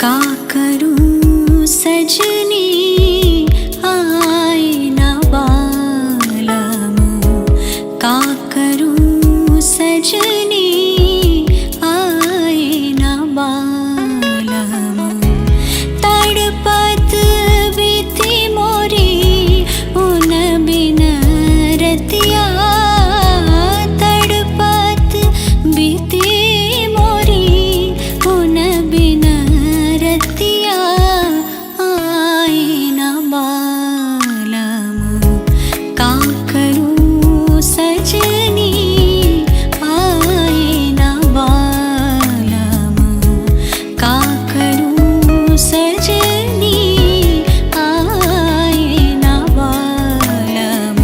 का करूं सजनी आए ना बालम, का करूं सजनी आए ना बालम। तड़पत बीती मोरी उन बिन रतिया, तड़पत बीती मोरी उन बिन रतिया आए ना बालम, का करूं सजनी आए ना बालम, का करूं सजनी आए ना बालम।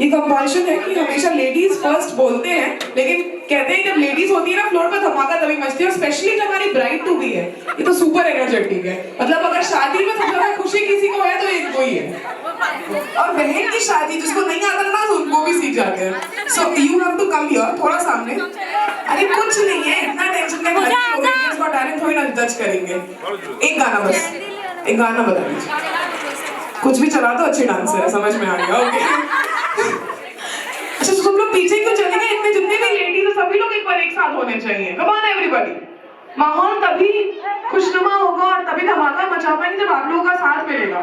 ये कंपल्शन है कि हमेशा लेडीज फर्स्ट बोलते हैं, लेकिन कहते हैं जब लेडीज होती है ना फ्लोर पर धमाका तभी मचती है, और स्पेशली जब हमारी ब्राइड टू बी है, ये तो सुपर एनर्जेटिक है। मतलब अगर शादी में सबसे ज्यादा खुशी किसी को है तो एक कोई है, और बहन की शादी जिसको नहीं आता ना तो उनको भी सीख जाते हैं। So you have to come here, थोड़ा सामने। अरे कुछ नहीं है, इतना टेंशन नहीं है, इसको डायरेक्ट थोड़ी ना जज करेंगे। एक गाना बस, एक गाना बता दीजिए, कुछ भी चला दो, अच्छे डांसर है, समझ में आ गया। ओके अच्छा, तो तुम लोग पीछे क्यों चले गए? इतने जितने भी लेडीज है सभी लोग एक बार एक साथ होने चाहिए। कम ऑन एवरीबॉडी, माहौल तभी खुशनुमा होगा और तभी धमाका मचा पाएंगे जब आप लोगों का साथ मिलेगा.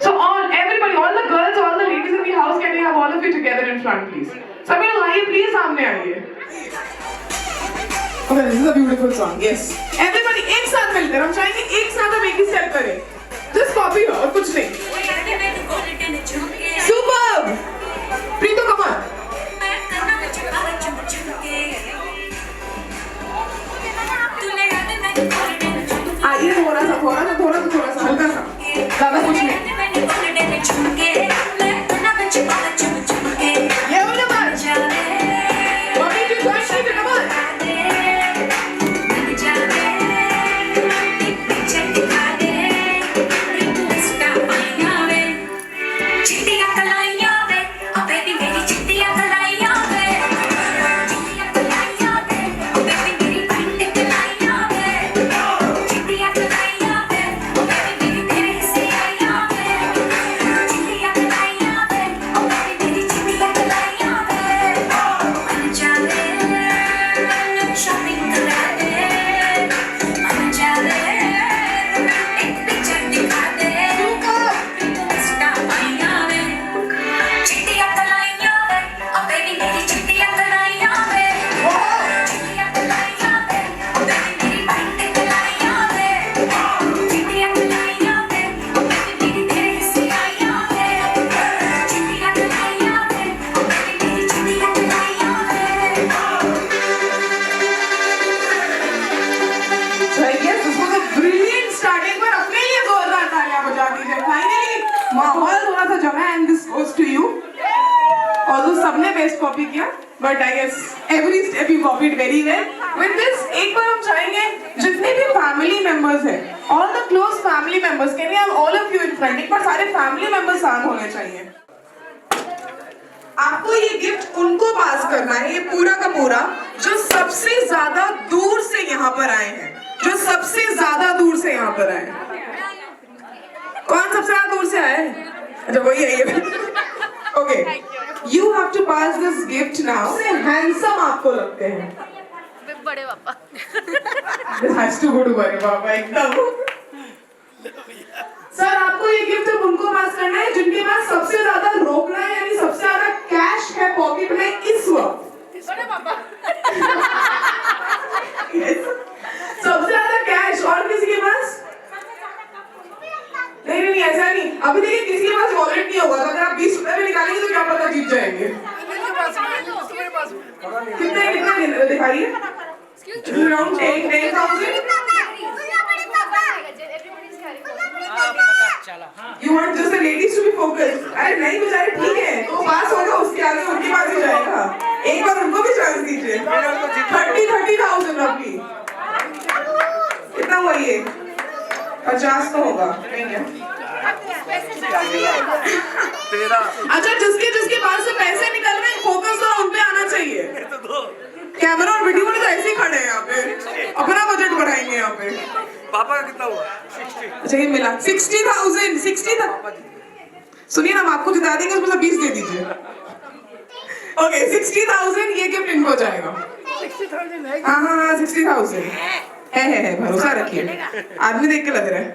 So everybody, all the girls, all the ladies in the house, can we have all of you together in front, please? सभी लोग आइए, please सामने आइए. Okay, this is a beautiful song. Yes. Everybody एक साथ मिलकर हम चाहेंगे एक साथ हम एक ही स्टेप करें. Just copy her और कुछ नहीं. Superb. Preeto come on. आइए थोड़ा सा हल्का सा. ज़्यादा कुछ नहीं. माहौल थोड़ा सा जमा है and this goes to you. Although सबने बेस्ट कॉपी किया, but I guess every step you copied very well. With this, एक बार हम चाहेंगे जितने भी family members हैं, all the close family members, can we have all of you in front? एक बार सारे family members साथ होने चाहिए. आपको ये गिफ्ट उनको पास करना है, ये पूरा का पूरा, जो सबसे ज्यादा दूर से यहाँ पर आए हैं, जो सबसे ज्यादा दूर से यहाँ पर आए हैं. कौन सबसे ज्यादा दूर से आए? अच्छा वही है ये. Okay, you have to pass this gift now. Handsome आपको लगते हैं? बड़े पापा. This has to go to बड़े पापा एकदम. सर आपको ये गिफ्ट अब उनको पास करना है जिनके पास सबसे ज्यादा रोकड़ा है, यानी सबसे ज्यादा कैश है पॉकेट में इस वक्त. बड़े पापा. सबसे ज्यादा कैश. और किसी के पास? नहीं ऐसा नहीं. अभी देखिए किसी के पास वॉलेट नहीं होगा, तो अगर आप 20 रुपए भी निकालेंगे तो क्या पता जीत जाएंगे. कितने दिखाइए. Around 10,000. You want just the ladies to be focused? अरे नहीं बेचारे ठीक है, तो पास होगा उसके आगे उनके पास ही जाएगा. एक बार उनको भी चांस दीजिए. 30,000 रफली. कितना हुआ ये? 50 तो होगा. अच्छा जिसके पास से पैसे निकल रहे हैं, फोकस तो उन पे आना चाहिए. कैमरा और वीडियो में तो ऐसे ही खड़े हैं यहाँ पे. अपना बजट बढ़ाएंगे यहाँ पे. पापा का कितना हुआ? 60. अच्छा ये मिला 60,000. 60,000. सुनिए ना, हम आपको जिता देंगे, उसमें से 20 दे दीजिए. ओके 60,000 ये गिफ्ट इनको जाएगा. 60,000 है. हाँ 60,000 है. भरोसा रखिए, आदमी देख के लग रहा है.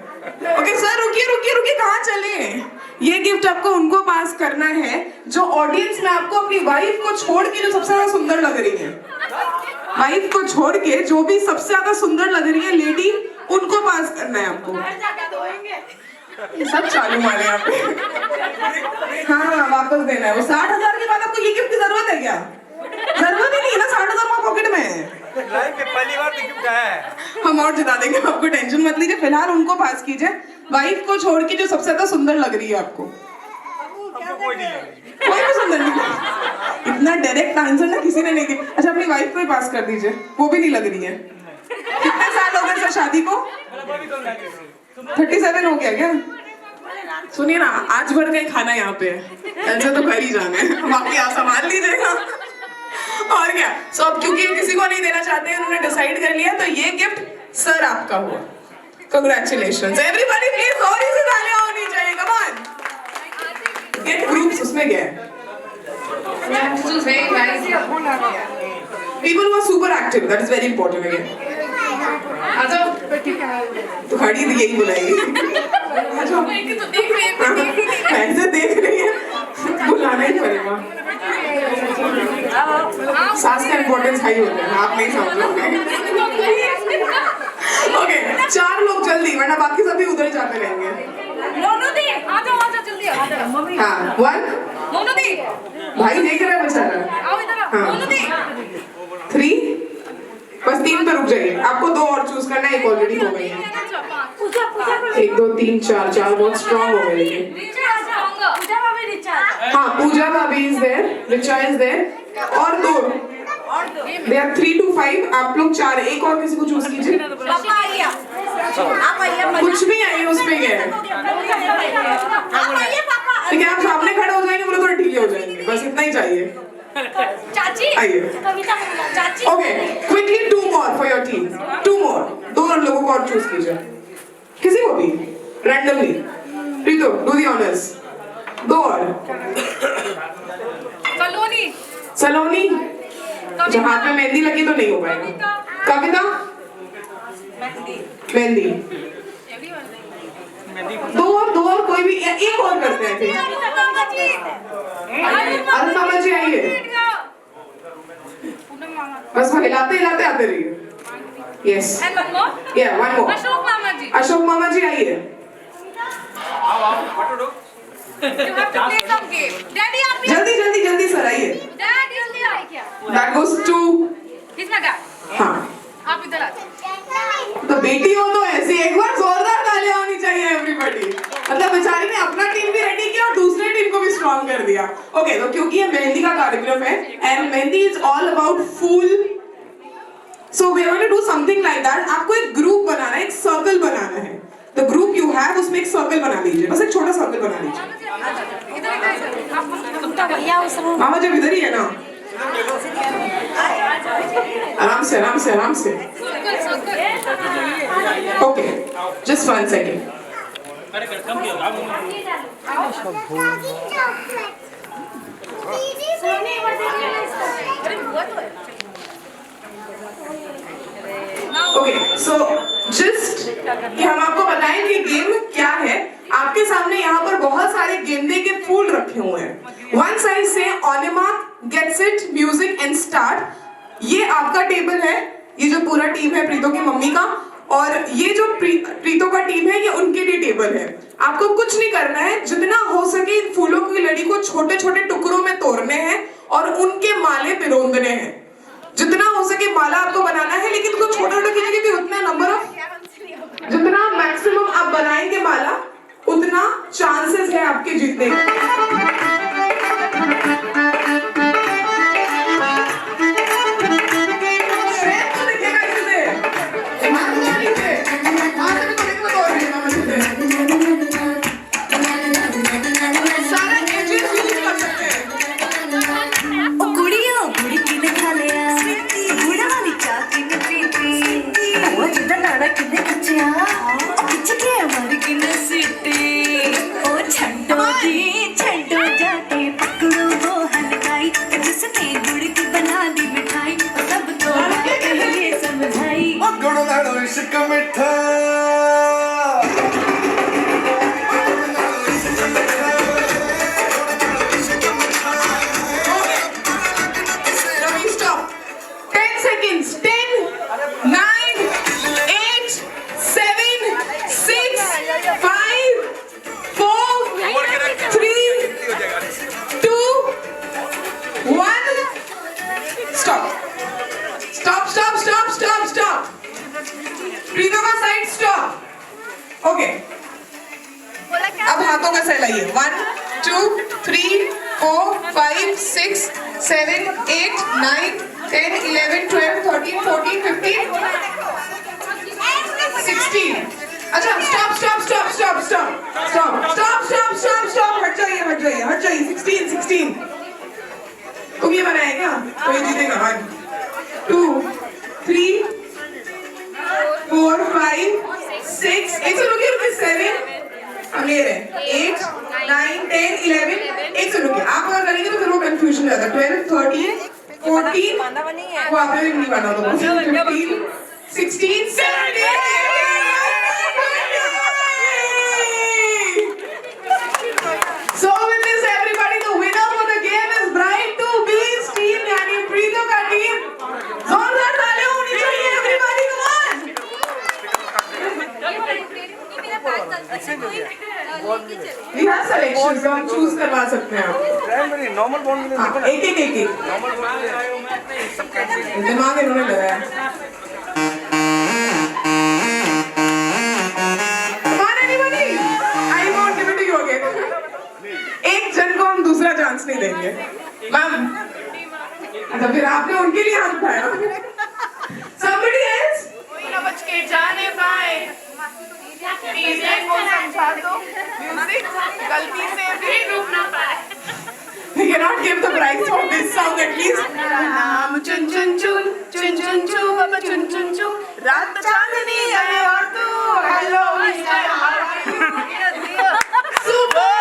ओके सर रुकिए कहाँ चले? ये गिफ्ट आपको उनको पास करना है जो ऑडियंस में आपको अपनी वाइफ को छोड़ के जो सबसे ज्यादा सुंदर लग रही है. वाइफ को छोड़ के जो भी सबसे ज्यादा सुंदर लग रही है लेडी, उनको पास करना है आपको. सब चालू वाले यहाँ पे. हाँ वापस देना है वो. 60,000 के बाद आपको ये गिफ्ट की जरूरत है क्या? जरूरत ही नहीं है ना. 60,000 पॉकेट में है. लाइफ में पहली बार गिफ्ट आया है. हम और जिता देंगे, आपको टेंशन मत लीजिए. फिलहाल उनको पास कीजिए, वाइफ को छोड़ के जो सबसे ज्यादा सुंदर लग रही है आपको. कोई भी सुंदर नहीं. इतना डायरेक्ट आंसर ना किसी ने नहीं दिया. अच्छा अपनी वाइफ को ही पास कर दीजिए, वो भी नहीं लग रही है. कितने साल हो गए सर शादी को? 37 हो गया क्या? सुनिए ना, आज भर का ही खाना यहाँ पे है, कल से तो घर ही जाना है. बाकी आप संभाल लीजिएगा. और क्या. सो अब क्योंकि किसी को नहीं देना चाहते हैं, उन्होंने डिसाइड कर लिया, तो ये गिफ्ट सर आपका हुआ. Congratulations everybody. प्लीज और इसे तालियां होनी चाहिए. Come on. ये ग्रुप्स उसमें गए. People who are super active, that is very important again. आ जाओ। तो खड़ी थी यही बुलाएगी। आ जाओ। ऐसे देख रही है बुलाना ही पड़ेगा। सास का इम्पोर्टेंस हाई होता है, आप नहीं समझोगे। ओके 4 लोग जल्दी, वरना बाकी सभी उधर ही जाते रहेंगे। हाँ 1 भाई देख रहा है बेचारा। हाँ 3 बस 3 पे रुक जाइए, आपको 2 और चूज करना है, एक ऑलरेडी हो गई है। 1 2 3 4 बहुत स्ट्रॉन्ग हो गए लेकिन। हाँ Pooja bhabhi is there, Richa is there, और 2 दे आर 3 to 5, आप लोग 4, एक और किसी को चूज कीजिए। कुछ भी आइए उसमें क्या है, ठीक है आप सामने खड़े हो जाएंगे, बोले थोड़े ढीले हो जाएंगे, बस इतना ही चाहिए। आइए okay quickly 2 more for your team, 2 more, 2 लोगों को और चूज कीजिए, किसी को भी randomly. Preeto do the honours. 2 और सलोनी, जब हाथ में मेहंदी लगी तो नहीं हो पाएगा। कविता मेहंदी, 2 और कोई भी एक और करते हैं फिर। अरुण मामा जी आइए, बस हिलाते हिलाते आते रहिए। यस या 1 more। अशोक मामा जी आइए। जल्दी जल्दी जल्दी सर आइए। That goes to हाँ आप इधर आ तो बेटी हो तो ऐसी एक बार जोरदार तालियां होनी चाहिए एवरीबॉडी। मतलब बेचारी ने अपना टीम भी रेडी किया और दूसरे टीम को भी स्ट्रॉन्ग कर दिया। ओके तो क्योंकि ये मेहंदी का कार्यक्रम है and mehndi is all about phool, so we are going to do something like that. आपको एक ग्रुप बनाना है, एक सर्कल बनाना है। द ग्रुप यू हैव उसमें एक सर्कल बना लीजिए, बस एक छोटा सर्कल बना लीजिए। मामा जब इधर ही है ना, आराम से आराम से आराम से। Okay just 1 second। Okay so just कि हम आपको बताएं कि गेम क्या है। आपके सामने यहाँ पर बहुत सारे गेंदे के फूल रखे हुए हैं। 1 साइड से on A mark get set music and start. ये आपका टेबल है, ये जो पूरा टीम है प्रीतो की मम्मी का, और ये जो प्रीतो का टीम है ये उनके लिए टेबल है। आपको कुछ नहीं करना है, जितना हो सके इन फूलों की लड़ी को छोटे छोटे टुकड़ों में तोड़ने हैं और उनके माले पिरोंदने हैं। जितना हो सके माला आपको बनाना है, लेकिन कुछ छोटे छोटे कीजिए क्योंकि उतना नंबर ऑफ, जितना मैक्सिमम आप बनाएंगे माला उतना चांसेस है आपके जीतने के। ओके अब हाथों का सहलाइए। 1 2 3 4 5 6 7 8 9 10 11 12 13 14 15 16। अच्छा stop stop stop stop stop stop stop stop stop stop हट जाइए हट जाइए हट जाइए। 16 16 तुम ये बनाए क्या? तो ये जीतेगा। 1 2 3 4 5 6 एक से रुकिए रुकिए 7 अगले 8 9 10 11 एक से रुकिए। आप अगर करेंगे तो फिर वो कंफ्यूजन हो जाता है। 12 13 14 वो आपने भी नहीं बना तो 15 16, 17. So with this, everybody, the winner for the game is Bride to Be's team, यानी प्रीतो का team. जोरदार तालियां होनी चाहिए, everybody, come on. We have selections, so हम choose करवा सकते हैं. प्राइमरी नॉर्मल बॉन्ड में देखो ना एक एक एक एक. नॉर्मल बॉन्ड में सब कैंडिडेट दिमाग इन्होंने लगाया. Come on, anybody? I won't give it to you again. एक जन को हम दूसरा चांस नहीं देंगे. मैम. अच्छा फिर आपने उनके लिए हाथ उठाया. Somebody else? कोई ना बच के जाने पाए डीजे को समझा दो म्यूजिक गलती से भी रुक ना पाए We cannot give the prize for this song at least. नाम चुन चुन चुन चुन चुन चुन बाबा चुन चुन चुन रात चांदनी है और तू हेलो मिस्टर Super!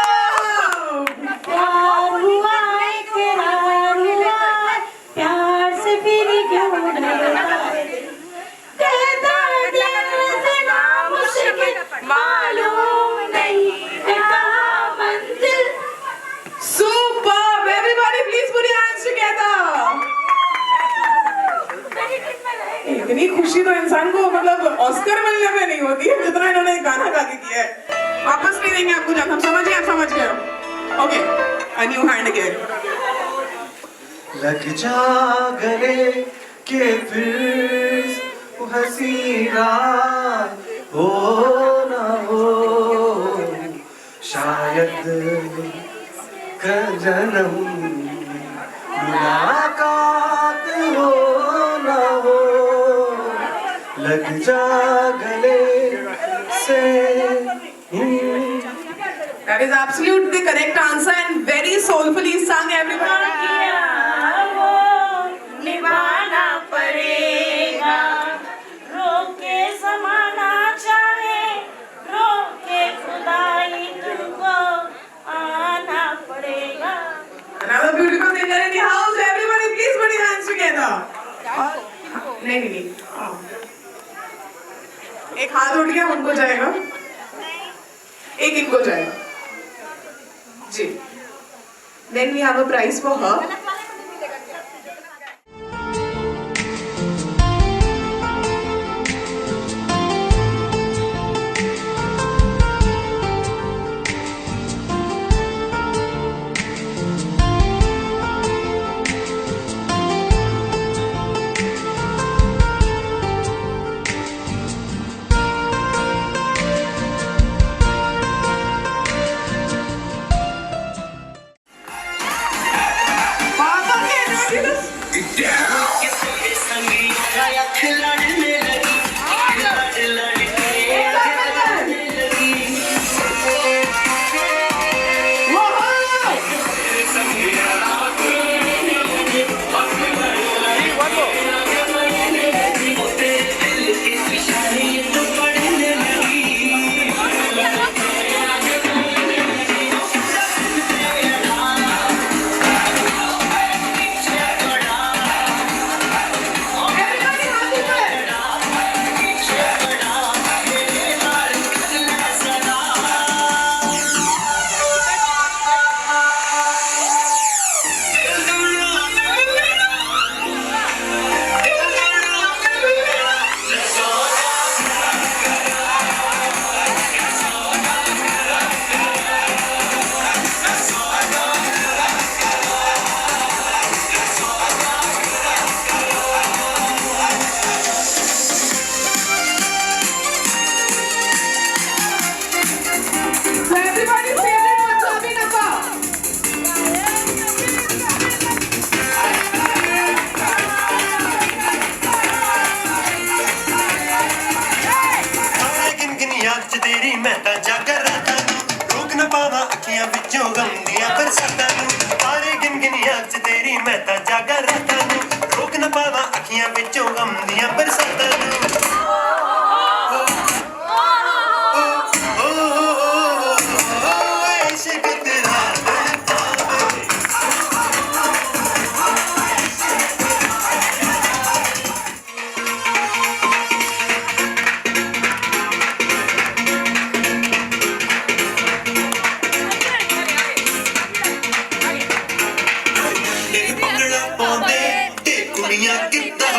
प्यार हुआ इकरार हुआ प्यार से फिर क्यों कहता दिल से ना मुश्किल मालूम नहीं है कहाँ मंजिल. Superb! Everybody, please put your hands together. इतनी खुशी तो इंसान को मतलब ऑस्कर मिलने में नहीं होती है जितना इन्होंने गाना गा के किया है. वापस नहीं देंगे आपको जब हम समझ गए. Okay, a new hand again. लग जा गले के फिर वो हंसी रात हो ना हो शायद कर जन्म मुलाकात हो ना हो लग जा गले से That is absolutely the correct answer and very soulfully sung, everybody. निभाना पड़ेगा रोके समाना चाहे रोके खुदाई तुमको आना पड़ेगा. Another beautiful singer in the house. Everybody, please put your hands together. नहीं. एक हाथ उठ गया उनको जाएगा. एक इनको जाएगा. जी. Then we have a prize for her.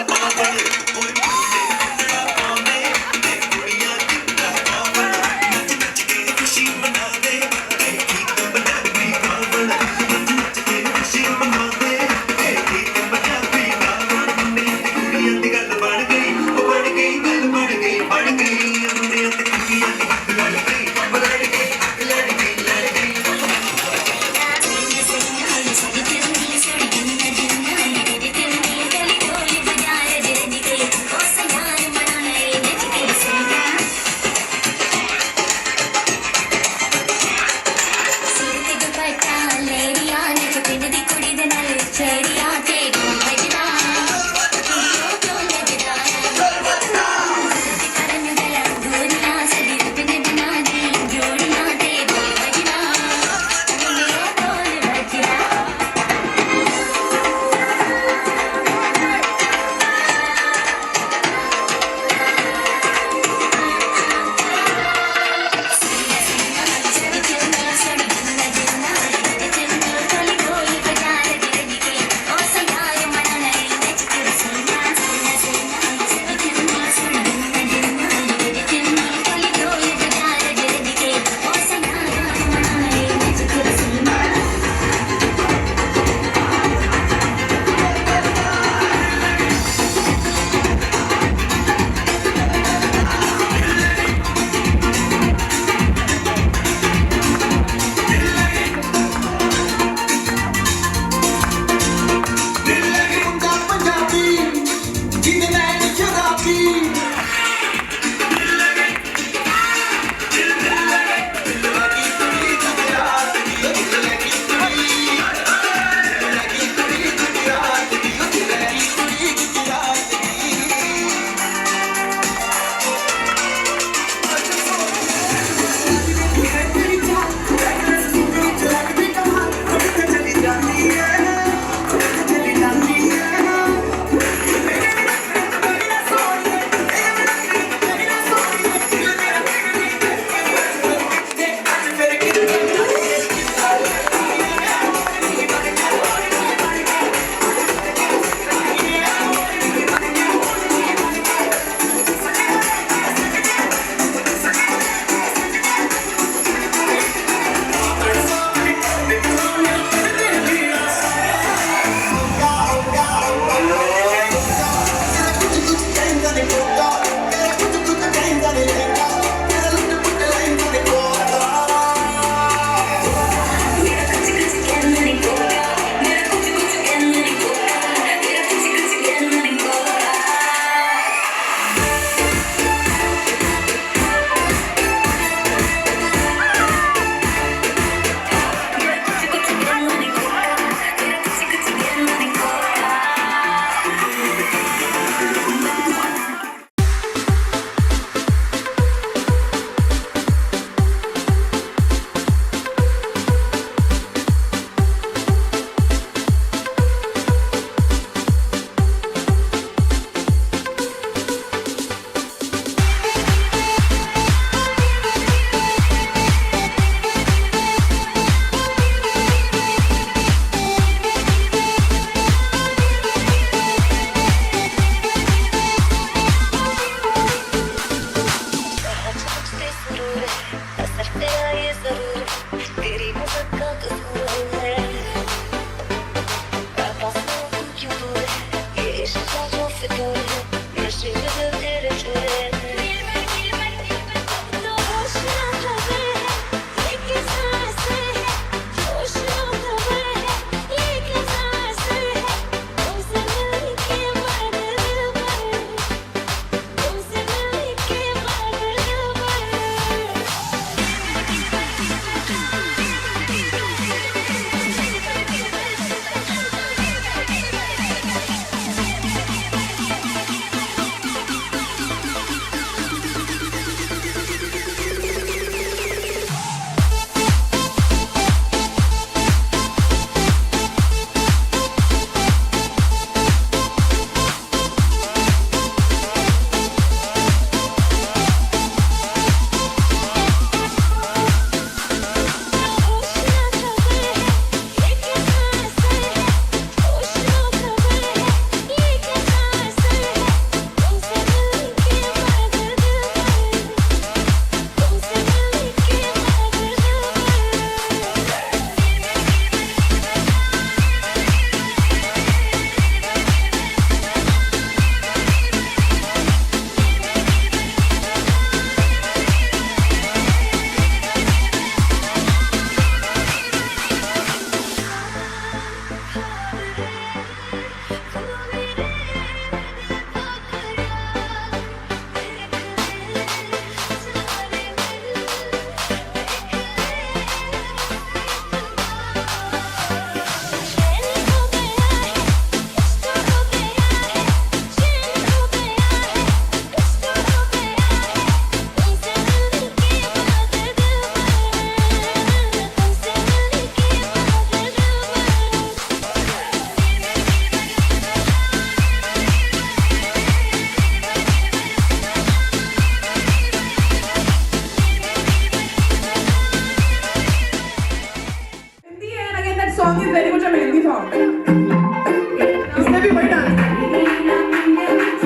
Thank you.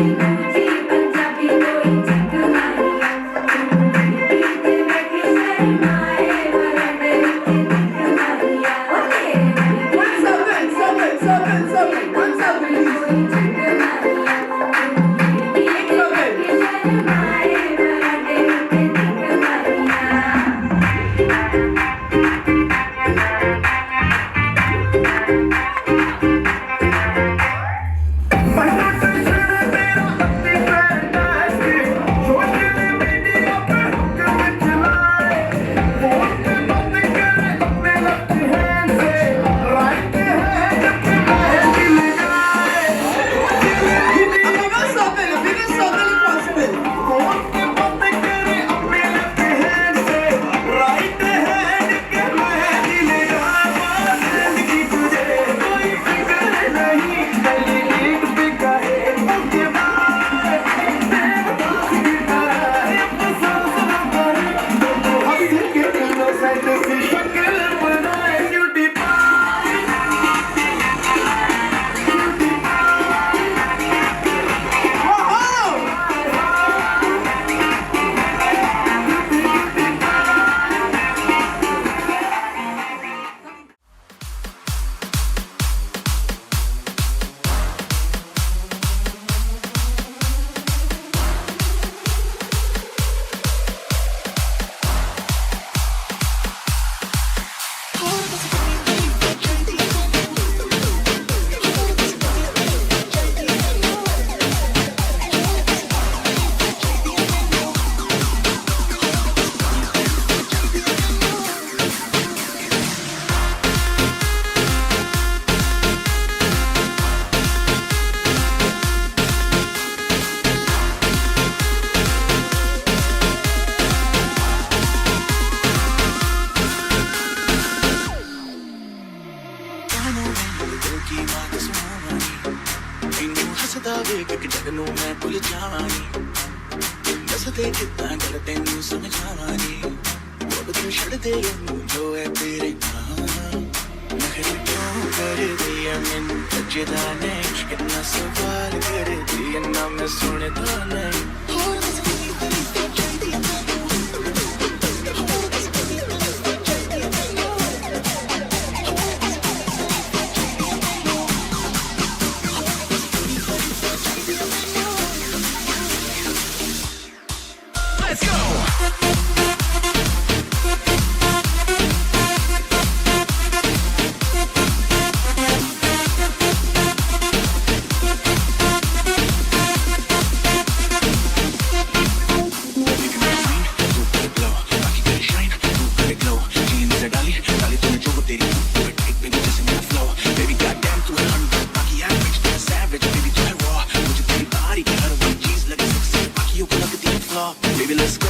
One circle, circle, circle, circle. One circle, please. एक circle. A bigger circle if possible. ਹੱਸਦੇ ਕਿੱਦਾਂ ਗੱਲ ਤੈਨੂੰ ਸਮਝਾਵਾਂਗੀ ਉਹ ਤੂੰ ਛੱਡ ਦੇ ਉਹਨੂੰ ਜੋ ਹੈ ਤੇਰੇ ਨਾਲ ਨਖਰੇ ਕਿਉਂ ਕਰਦੀ ਐ ਮੈਨੂੰ ਸੱਚਦਾ ਨਹੀਂ ਕਿੰਨਾ ਸਵਾਲ ਕਰਦੀ ਐ ਨਾ ਮੈਂ ਸੁਣਦਾ ਨਹੀਂ Baby, let's go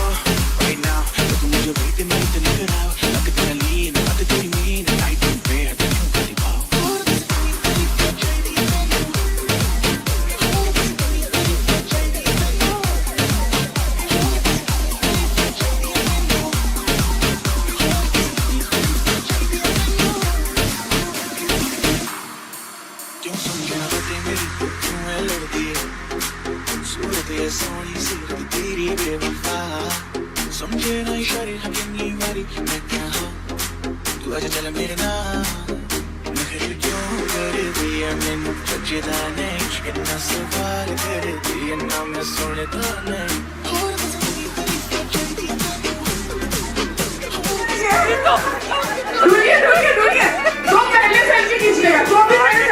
right now. Look at me, you're waiting, I need to look it out. Look at the lean, what do you mean? And I don't bear, then you got it wow. क्यों समझना बातें मेरी क्यों है लड़ती है सूरत है सोनी सूरत तेरी बेवफा समझे ना इशारे हकीनी वारी मैं क्या हूँ तू आजा चल मेरे नाम नखरे क्यों कर दिया मैंने सच्चेदा नहीं कितना सवाल कर दिया ना मैं सुनता नहीं ढूंढिए ढूंढिए ढूंढिए जो पहले सेल्फी खींच लेगा जो भी पहले